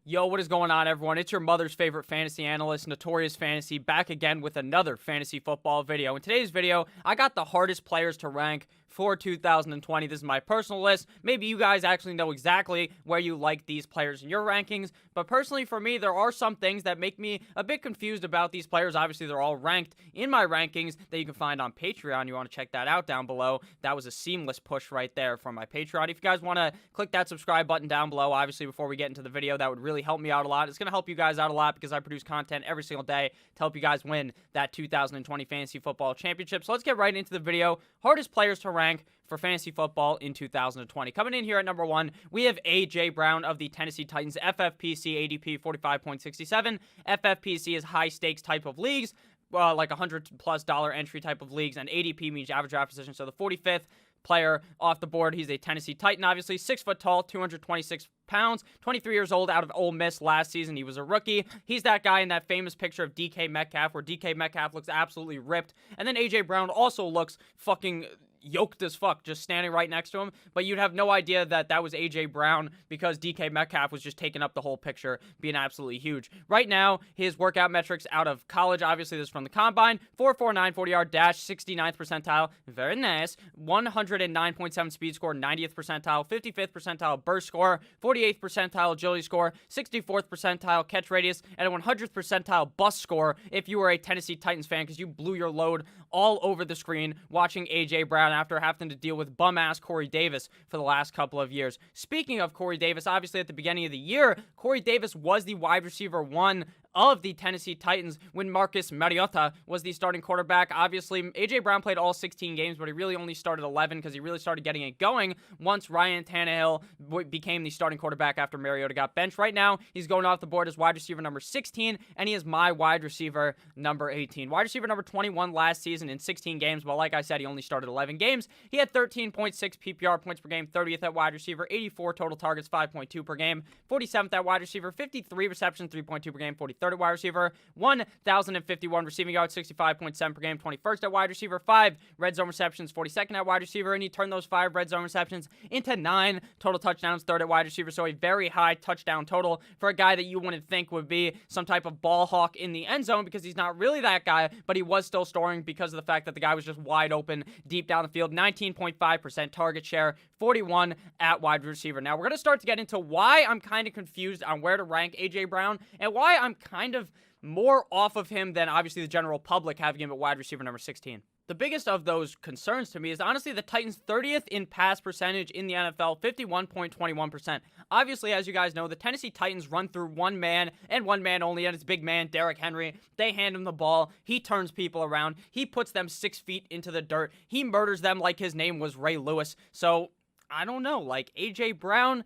Yo, what is going on, everyone? It's your mother's favorite fantasy analyst, Notorious Fantasy, back again with another fantasy football video. In today's video, I got the hardest players to rank for 2020. This is my personal list. Maybe you guys actually know exactly where you like these players in your rankings, but personally for me, there are some things that make me a bit confused about these players. Obviously, they're all ranked in my rankings that you can find on Patreon. You want to check that out down below. That was a seamless push right there from my Patreon. If you guys want to click that subscribe button down below, obviously, before we get into the video, that would really help me out a lot. It's going to help you guys out a lot because I produce content every single day to help you guys win that 2020 Fantasy Football Championship. So let's get right into the video. Hardest players to rank for fantasy football in 2020. Coming in here at number 1, we have A.J. Brown of the Tennessee Titans. FFPC ADP 45.67. FFPC is high stakes type of leagues, like $100+ entry type of leagues, and ADP means average draft position. So the 45th player off the board. He's a Tennessee Titan, obviously. 6 foot tall, 226 pounds, 23 years old, out of Ole Miss last season. He was a rookie. He's that guy in that famous picture of DK Metcalf, where DK Metcalf looks absolutely ripped. And then A.J. Brown also looks fucking yoked as fuck, just standing right next to him, but you'd have no idea that that was A.J. Brown because DK Metcalf was just taking up the whole picture, being absolutely huge. Right now, his workout metrics out of college, obviously this is from the combine: 4.49 40-yard dash, 69th percentile, very nice, 109.7 speed score, 90th percentile, 55th percentile burst score, 48th percentile agility score, 64th percentile catch radius, and a 100th percentile bust score if you were a Tennessee Titans fan, because you blew your load all over the screen watching A.J. Brown after having to deal with bum-ass Corey Davis for the last couple of years. Speaking of Corey Davis, obviously at the beginning of the year, Corey Davis was the wide receiver 1 of the Tennessee Titans when Marcus Mariota was the starting quarterback. Obviously, A.J. Brown played all 16 games, but he really only started 11 because he really started getting it going once Ryan Tannehill became the starting quarterback after Mariota got benched. Right now, he's going off the board as wide receiver number 16, and he is my wide receiver number 18. Wide receiver number 21 last season in 16 games, but like I said, he only started 11 games. He had 13.6 PPR points per game, 30th at wide receiver, 84 total targets, 5.2 per game, 47th at wide receiver, 53 receptions, 3.2 per game, 43rd at wide receiver, 1,051 receiving yards, 65.7 per game, 21st at wide receiver, 5 red zone receptions, 42nd at wide receiver, and he turned those 5 red zone receptions into 9 total touchdowns, 3rd at wide receiver, so a very high touchdown total for a guy that you wouldn't think would be some type of ball hawk in the end zone, because he's not really that guy, but he was still scoring because of the fact that the guy was just wide open deep down the field. 19.5% target share, 41 at wide receiver. Now, we're going to start to get into why I'm kind of confused on where to rank A.J. Brown and why I'm kind of more off of him than obviously the general public, having him at wide receiver number 16. The biggest of those concerns to me is honestly the Titans' 30th in pass percentage in the NFL, 51.21%. Obviously, as you guys know, the Tennessee Titans run through one man and one man only, and it's big man Derrick Henry. They hand him the ball. He turns people around. He puts them 6 feet into the dirt. He murders them like his name was Ray Lewis. So, I don't know, like A.J. Brown,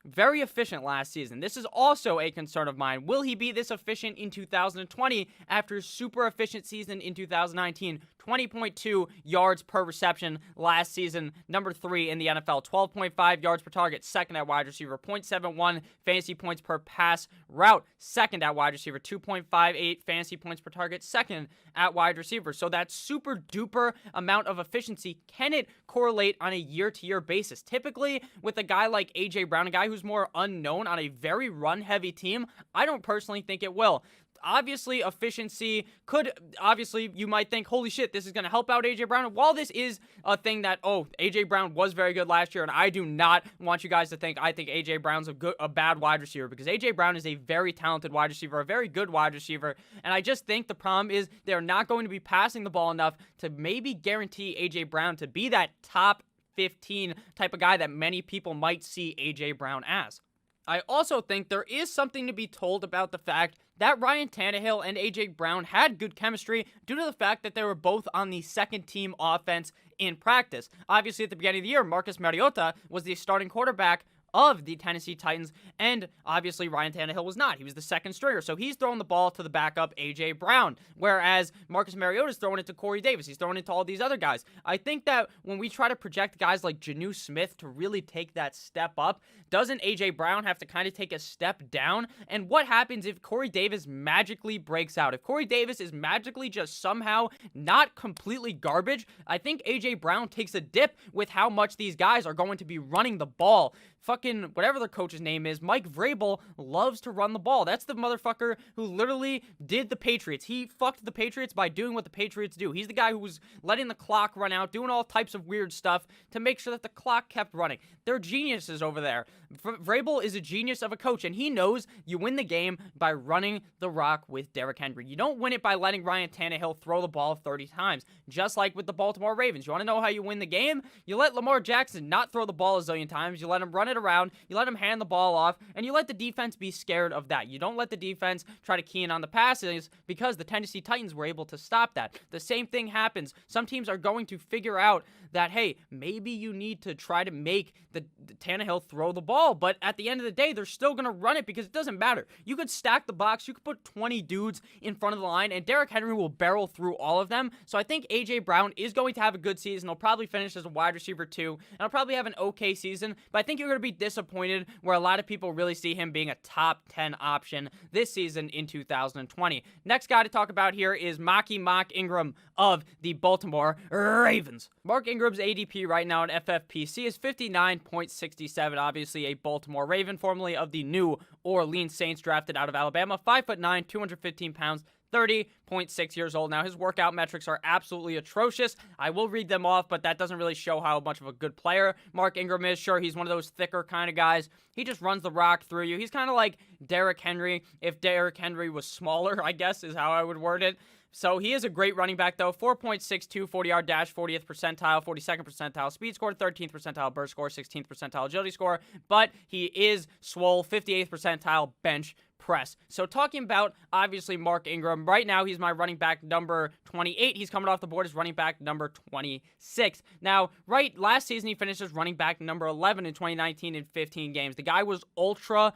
very efficient last season. This is also a concern of mine. Will he be this efficient in 2020 after a super efficient season in 2019? 20.2 yards per reception last season, number 3 in the NFL. 12.5 yards per target, 2nd at wide receiver. 0.71 fantasy points per pass route, 2nd at wide receiver. 2.58 fantasy points per target, 2nd at wide receiver. So that super duper amount of efficiency, can it correlate on a year-to-year basis? Typically, with a guy like A.J. Brown, a guy who's more unknown on a very run-heavy team, I don't personally think it will. Obviously, efficiency could, obviously, you might think, holy shit, this is going to help out A.J. Brown. While this is a thing that, A.J. Brown was very good last year, and I do not want you guys to think I think A.J. Brown's a bad wide receiver, because A.J. Brown is a very talented wide receiver, a very good wide receiver, and I just think the problem is they're not going to be passing the ball enough to maybe guarantee A.J. Brown to be that top 15 type of guy that many people might see A.J. Brown as. I also think there is something to be told about the fact that Ryan Tannehill and A.J. Brown had good chemistry due to the fact that they were both on the second team offense in practice. Obviously, at the beginning of the year, Marcus Mariota was the starting quarterback of the Tennessee Titans, and obviously Ryan Tannehill was not. He was the second stringer, so he's throwing the ball to the backup A.J. Brown, whereas Marcus Mariota's throwing it to Corey Davis. He's throwing it to all these other guys. I think that when we try to project guys like Jonnu Smith to really take that step up, doesn't A.J. Brown have to kind of take a step down? And what happens if Corey Davis magically breaks out? If Corey Davis is magically just somehow not completely garbage, I think A.J. Brown takes a dip with how much these guys are going to be running the ball. fucking whatever their coach's name is, Mike Vrabel, loves to run the ball. That's the motherfucker who literally did the Patriots. He fucked the Patriots by doing what the Patriots do. He's the guy who was letting the clock run out, doing all types of weird stuff to make sure that the clock kept running. They're geniuses over there. Vrabel is a genius of a coach, and he knows you win the game by running the rock with Derrick Henry. You don't win it by letting Ryan Tannehill throw the ball 30 times, just like with the Baltimore Ravens. You want to know how you win the game? You let Lamar Jackson not throw the ball a zillion times. You let him run it around. You let him hand the ball off, and you let the defense be scared of that. You don't let the defense try to key in on the passes because the Tennessee Titans were able to stop that. The same thing happens. Some teams are going to figure out that, hey, maybe you need to try to make the Tannehill throw the ball, but at the end of the day, they're still going to run it because it doesn't matter. You could stack the box. You could put 20 dudes in front of the line, and Derrick Henry will barrel through all of them. So I think A.J. Brown is going to have a good season. He'll probably finish as a wide receiver too, and he'll probably have an okay season, but I think you're going to be disappointed where a lot of people really see him being a top 10 option this season in 2020. Next guy to talk about here is Mark Ingram of the Baltimore Ravens. Mark Ingram's ADP right now in FFPC is 59.67. Obviously a Baltimore Raven, formerly of the New Orleans Saints, drafted out of Alabama. 5'9", 215 pounds, 30.6 years old. Now, his workout metrics are absolutely atrocious. I will read them off, but that doesn't really show how much of a good player Mark Ingram is. Sure, he's one of those thicker kind of guys. He just runs the rock through you. He's kind of like Derrick Henry, if Derrick Henry was smaller, I guess is how I would word it. So he is a great running back, though. 4.62 40-yard dash, 40th percentile, 42nd percentile speed score, 13th percentile burst score, 16th percentile agility score. But he is swole, 58th percentile bench press. So talking about, obviously, Mark Ingram, right now he's my running back number 28. He's coming off the board as running back number 26. Now, last season he finished as running back number 11 in 2019 in 15 games. The guy was ultra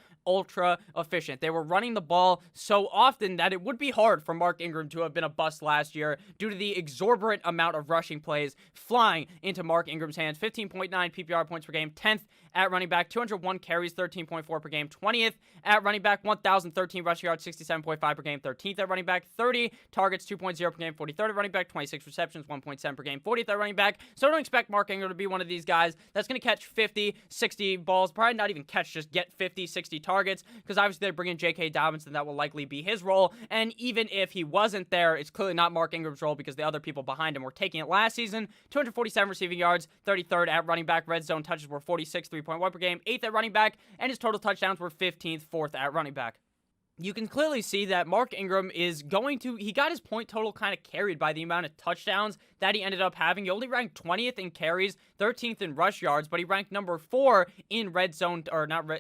efficient. They were running the ball so often that it would be hard for Mark Ingram to have been a bust last year due to the exorbitant amount of rushing plays flying into Mark Ingram's hands. 15.9 PPR points per game, 10th at running back, 201 carries, 13.4 per game, 20th at running back, 1,013 rushing yards, 67.5 per game, 13th at running back, 30 targets, 2.0 per game, 43rd at running back, 26 receptions, 1.7 per game, 40th at running back. So don't expect Mark Ingram to be one of these guys that's going to catch 50, 60 balls, probably not even catch, just get 50, 60 targets, because obviously they bring in J.K. Dobbins, and that will likely be his role. And even if he wasn't there, it's clearly not Mark Ingram's role because the other people behind him were taking it last season. 247 receiving yards, 33rd at running back. Red zone touches were 46, 3.1 per game, 8th at running back, and his total touchdowns were 15th, 4th at running back. You can clearly see that Mark Ingram is he got his point total kind of carried by the amount of touchdowns that he ended up having. He only ranked 20th in carries, 13th in rush yards, but he ranked number 4 in red zone,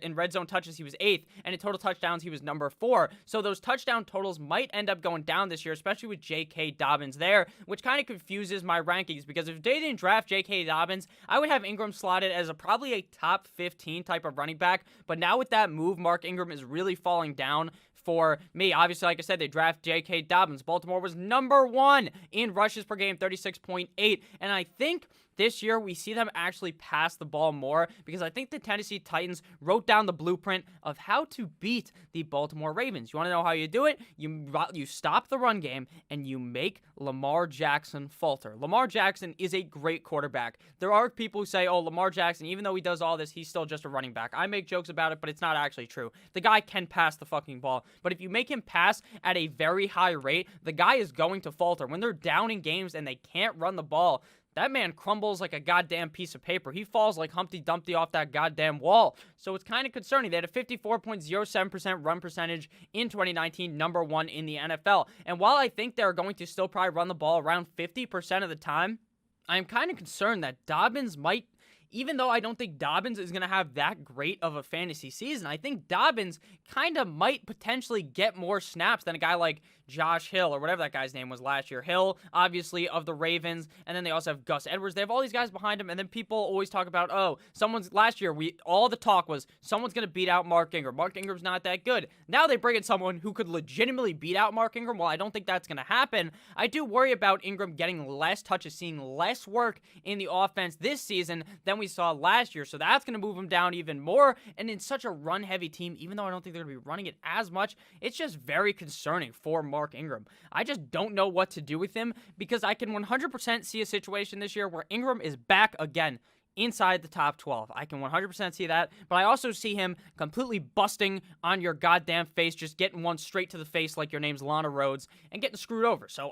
in red zone touches, he was 8th, and in total touchdowns, he was number 4. So those touchdown totals might end up going down this year, especially with J.K. Dobbins there, which kind of confuses my rankings, because if they didn't draft J.K. Dobbins, I would have Ingram slotted as probably a top 15 type of running back, but now with that move, Mark Ingram is really falling down for me. Obviously, like I said, they draft J.K. Dobbins. Baltimore was number 1 in rushes per game, 36.8. And I think this year we see them actually pass the ball more because I think the Tennessee Titans wrote down the blueprint of how to beat the Baltimore Ravens. You want to know how you do it? You stop the run game and you make Lamar Jackson falter. Lamar Jackson is a great quarterback. There are people who say, oh, Lamar Jackson, even though he does all this, he's still just a running back. I make jokes about it, but it's not actually true. The guy can pass the fucking ball, but if you make him pass at a very high rate, the guy is going to falter. When they're down in games and they can't run the ball, that man crumbles like a goddamn piece of paper. He falls like Humpty Dumpty off that goddamn wall. So it's kind of concerning. They had a 54.07% run percentage in 2019, number 1 in the NFL. And while I think they're going to still probably run the ball around 50% of the time, I'm kind of concerned that Dobbins might, even though I don't think Dobbins is going to have that great of a fantasy season, I think Dobbins kind of might potentially get more snaps than a guy like Josh Hill or whatever that guy's name was last year. Hill, obviously, of the Ravens, and then they also have Gus Edwards. They have all these guys behind him, and then people always talk about, last year, all the talk was someone's going to beat out Mark Ingram. Mark Ingram's not that good. Now they bring in someone who could legitimately beat out Mark Ingram. Well, I don't think that's going to happen. I do worry about Ingram getting less touches, seeing less work in the offense this season than we saw last year, so that's going to move him down even more, and in such a run-heavy team, even though I don't think they're going to be running it as much, it's just very concerning for Mark Ingram. I just don't know what to do with him because I can 100% see a situation this year where Ingram is back again inside the top 12. I can 100% see that, but I also see him completely busting on your goddamn face, just getting one straight to the face like your name's Lana Rhodes and getting screwed over. So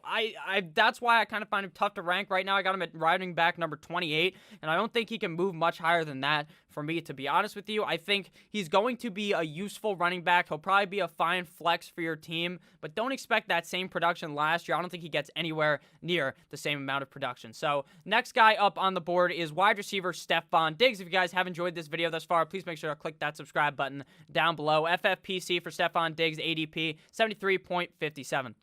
that's why I kind of find him tough to rank right now. I got him at running back number 28, and I don't think he can move much higher than that for me, to be honest with you. I think he's going to be a useful running back. He'll probably be a fine flex for your team, but don't expect that same production last year. I don't think he gets anywhere near the same amount of production. So next guy up on the board is wide receiver Stefon Diggs. If you guys have enjoyed this video thus far, please make sure to click that subscribe button down below. FFPC for Stefon Diggs, ADP 73.57.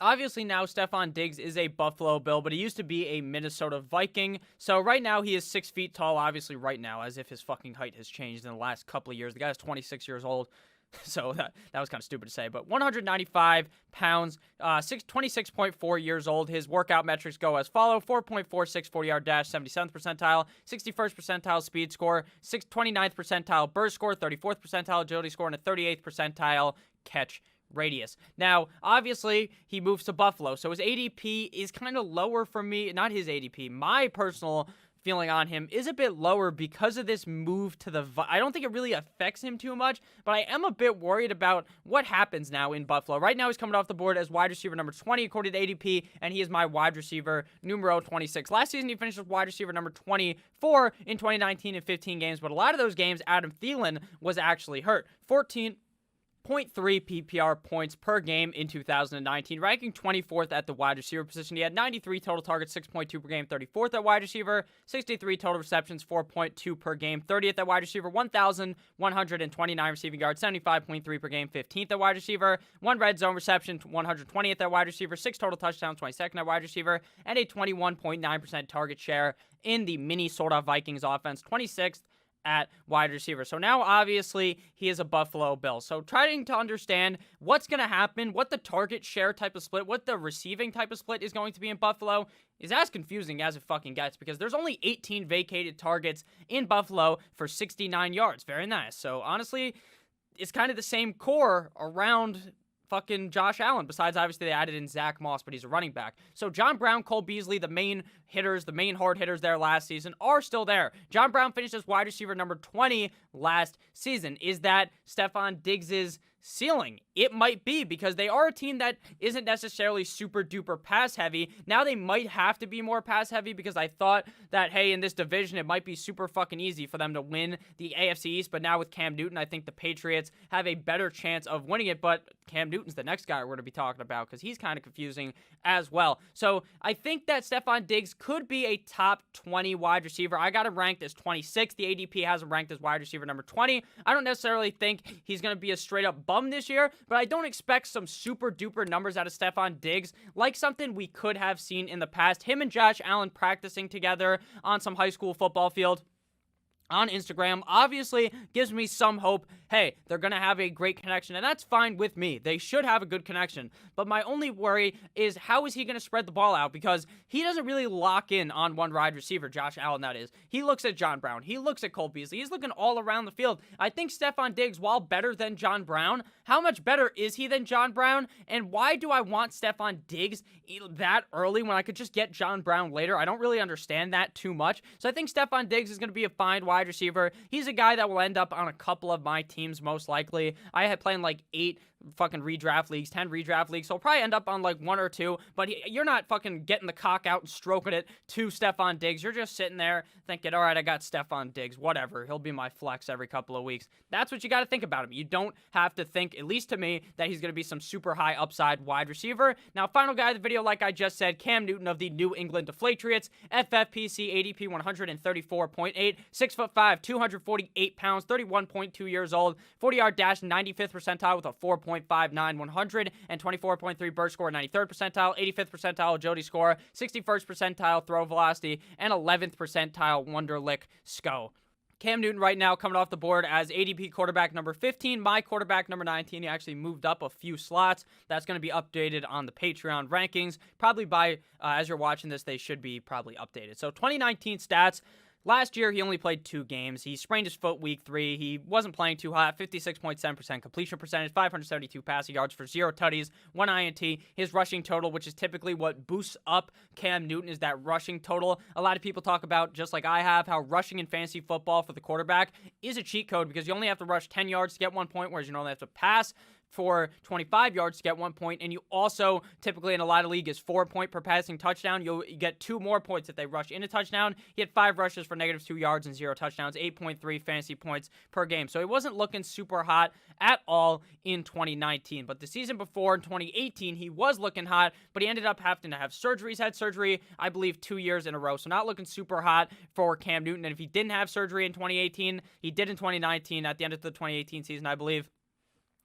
Obviously now Stefon Diggs is a Buffalo Bill, but he used to be a Minnesota Viking. So right now he is 6 feet tall, obviously right now, as if his fucking height has changed in the last couple of years. The guy's 26 years old. So that was kind of stupid to say, but 195 pounds, 26.4 years old. His workout metrics go as follow: 4.46 40-yard dash, 77th percentile, 61st percentile speed score, 29th percentile burst score, 34th percentile agility score, and a 38th percentile catch radius. Now, obviously, he moves to Buffalo, so his ADP is kind of lower for me. Not his ADP. My personal feeling on him is a bit lower because of this move to the I don't think it really affects him too much, but I am a bit worried about what happens now in Buffalo. Right now, he's coming off the board as wide receiver number 20 according to ADP, and he is my wide receiver numero 26. Last season, he finished as wide receiver number 24 in 2019 in 15 games, but a lot of those games, Adam Thielen was actually hurt. 14.3 PPR points per game in 2019, ranking 24th at the wide receiver position. He had 93 total targets, 6.2 per game, 34th at wide receiver, 63 total receptions, 4.2 per game, 30th at wide receiver, 1,129 receiving yards, 75.3 per game, 15th at wide receiver, 1 red zone reception, 120th at wide receiver, 6 total touchdowns, 22nd at wide receiver, and a 21.9% target share in the Minnesota Vikings offense, 26th at wide receiver. So now, obviously, he is a Buffalo Bill. So trying to understand what's going to happen, what the target share type of split, what the receiving type of split is going to be in Buffalo is as confusing as it fucking gets, because there's only 18 vacated targets in Buffalo for 69 yards. Very nice. So honestly, it's kind of the same core around fucking Josh Allen. Besides, obviously, they added in Zach Moss, but he's a running back. So John Brown, Cole Beasley, the main hitters, the main hard hitters there last season, are still there. John Brown finished as wide receiver number 20 last season. Is that Stefon Diggs' ceiling? It might be, because they are a team that isn't necessarily super duper pass heavy. Now they might have to be more pass heavy, because I thought that, hey, in this division, it might be super fucking easy for them to win the AFC East. But now with Cam Newton, I think the Patriots have a better chance of winning it. But Cam Newton's the next guy we're going to be talking about, because he's kind of confusing as well. So I think that Stefon Diggs could be a top 20 wide receiver. I got him ranked as 26. The ADP has him ranked as wide receiver number 20. I don't necessarily think he's going to be a straight up bum this year, but I don't expect some super duper numbers out of Stefon Diggs, like something we could have seen in the past. Him and Josh Allen practicing together on some high school football field on Instagram obviously gives me some hope. Hey, they're going to have a great connection, and that's fine with me. They should have a good connection. But my only worry is, how is he going to spread the ball out? Because he doesn't really lock in on one wide receiver, Josh Allen, that is. He looks at John Brown. He looks at Cole Beasley. He's looking all around the field. I think Stefon Diggs, while better than John Brown, how much better is he than John Brown? And why do I want Stefon Diggs that early when I could just get John Brown later? I don't really understand that too much. So I think Stefon Diggs is going to be a fine wide receiver. He's a guy that will end up on a couple of my teams, most likely. I had playing like 8 fucking redraft leagues, 10 redraft leagues, so I'll probably end up on like 1 or 2, but you're not fucking getting the cock out and stroking it to Stefon Diggs. You're just sitting there thinking, all right, I got Stefon Diggs, whatever, he'll be my flex every couple of weeks. That's what you got to think about him. You don't have to think, at least to me, that he's going to be some super high upside wide receiver. Now, final guy of the video, like I just said, Cam Newton of the New England Deflatriots, FFPC ADP 134.8, 6'5", 248 pounds, 31.2 years old, 40-yard dash, 95th percentile with a 4.59, 124.3 burst score, 93rd percentile, 85th percentile agility score, 61st percentile throw velocity, and 11th percentile Wonderlic SCO. Cam Newton right now coming off the board as ADP quarterback number 15, my quarterback number 19. He actually moved up a few slots. That's going to be updated on the Patreon rankings. Probably by, as you're watching this, they should be probably updated. So 2019 stats. Last year, he only played 2 games. He sprained his foot week 3. He wasn't playing too hot. 56.7% completion percentage, 572 passing yards for 0 tutties, 1 INT. His rushing total, which is typically what boosts up Cam Newton, is that rushing total. A lot of people talk about, just like I have, how rushing in fantasy football for the quarterback is a cheat code because you only have to rush 10 yards to get 1 point, whereas you only have to pass for 25 yards to get 1 point, and you also typically in a lot of league is 4 point per passing touchdown. You'll get 2 more points if they rush in a touchdown. He had 5 rushes for -2 yards and 0 touchdowns, 8.3 fantasy points per game. So he wasn't looking super hot at all in 2019. But the season before, in 2018, he was looking hot, but he ended up having to have surgery. He's had surgery, I believe, 2 years in a row. So not looking super hot for Cam Newton. And if he didn't have surgery in 2018, he did in 2019 at the end of the 2018 season, I believe.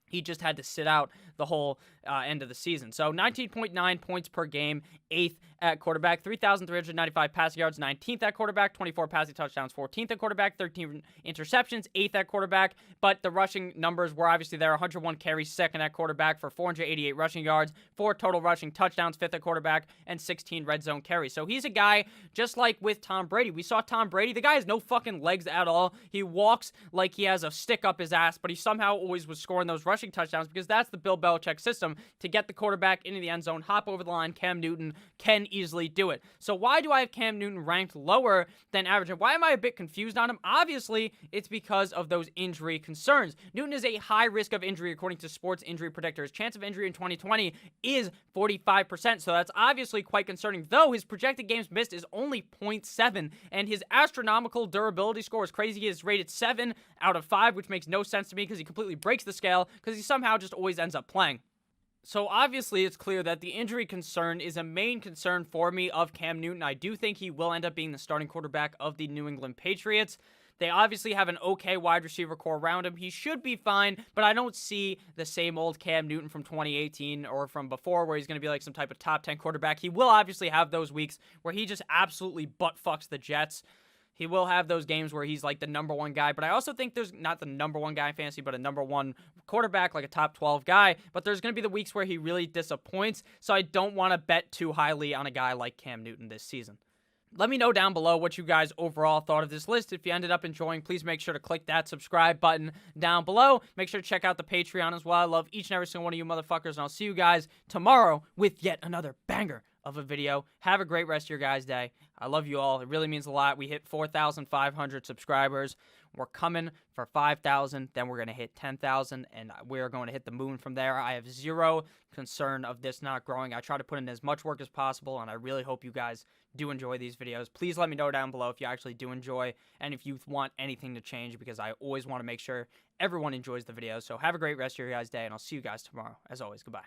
He just had to sit out the whole end of the season. So 19.9 points per game, 8th at quarterback, 3,395 passing yards, 19th at quarterback, 24 passing touchdowns, 14th at quarterback, 13 interceptions, 8th at quarterback. But the rushing numbers were obviously there. 101 carries, 2nd at quarterback for 488 rushing yards, 4 total rushing touchdowns, 5th at quarterback, and 16 red zone carries. So he's a guy just like with Tom Brady. We saw Tom Brady. The guy has no fucking legs at all. He walks like he has a stick up his ass, but he somehow always was scoring those rushing touchdowns because that's the Bill Belichick system to get the quarterback into the end zone, hop over the line. Cam Newton can easily do it. So why do I have Cam Newton ranked lower than average? And why am I a bit confused on him? Obviously, it's because of those injury concerns. Newton is a high risk of injury according to sports injury predictors. Chance of injury in 2020 is 45%, so that's obviously quite concerning, though his projected games missed is only 0.7, and his astronomical durability score is crazy. He is rated 7 out of 5, which makes no sense to me because he completely breaks the scale because he somehow just always ends up playing. So obviously it's clear that the injury concern is a main concern for me of Cam Newton. I do think he will end up being the starting quarterback of the New England Patriots. They obviously have an okay wide receiver core around him. He should be fine, but I don't see the same old Cam Newton from 2018 or from before where he's going to be like some type of top 10 quarterback. He will obviously have those weeks where he just absolutely butt fucks the Jets. He will have those games where he's like the number 1 guy, but I also think there's not the number 1 guy in fantasy, but a number 1 quarterback, like a top 12 guy. But there's going to be the weeks where he really disappoints, so I don't want to bet too highly on a guy like Cam Newton this season. Let me know down below what you guys overall thought of this list. If you ended up enjoying, please make sure to click that subscribe button down below. Make sure to check out the Patreon as well. I love each and every single one of you motherfuckers, and I'll see you guys tomorrow with yet another banger of a video. Have a great rest of your guys' day. I love you all. It really means a lot. We hit 4,500 subscribers. We're coming for 5,000. Then we're going to hit 10,000, and we're going to hit the moon from there. I have zero concern of this not growing. I try to put in as much work as possible, and I really hope you guys do enjoy these videos. Please let me know down below if you actually do enjoy and if you want anything to change, because I always want to make sure everyone enjoys the videos. So have a great rest of your guys' day, and I'll see you guys tomorrow. As always, goodbye.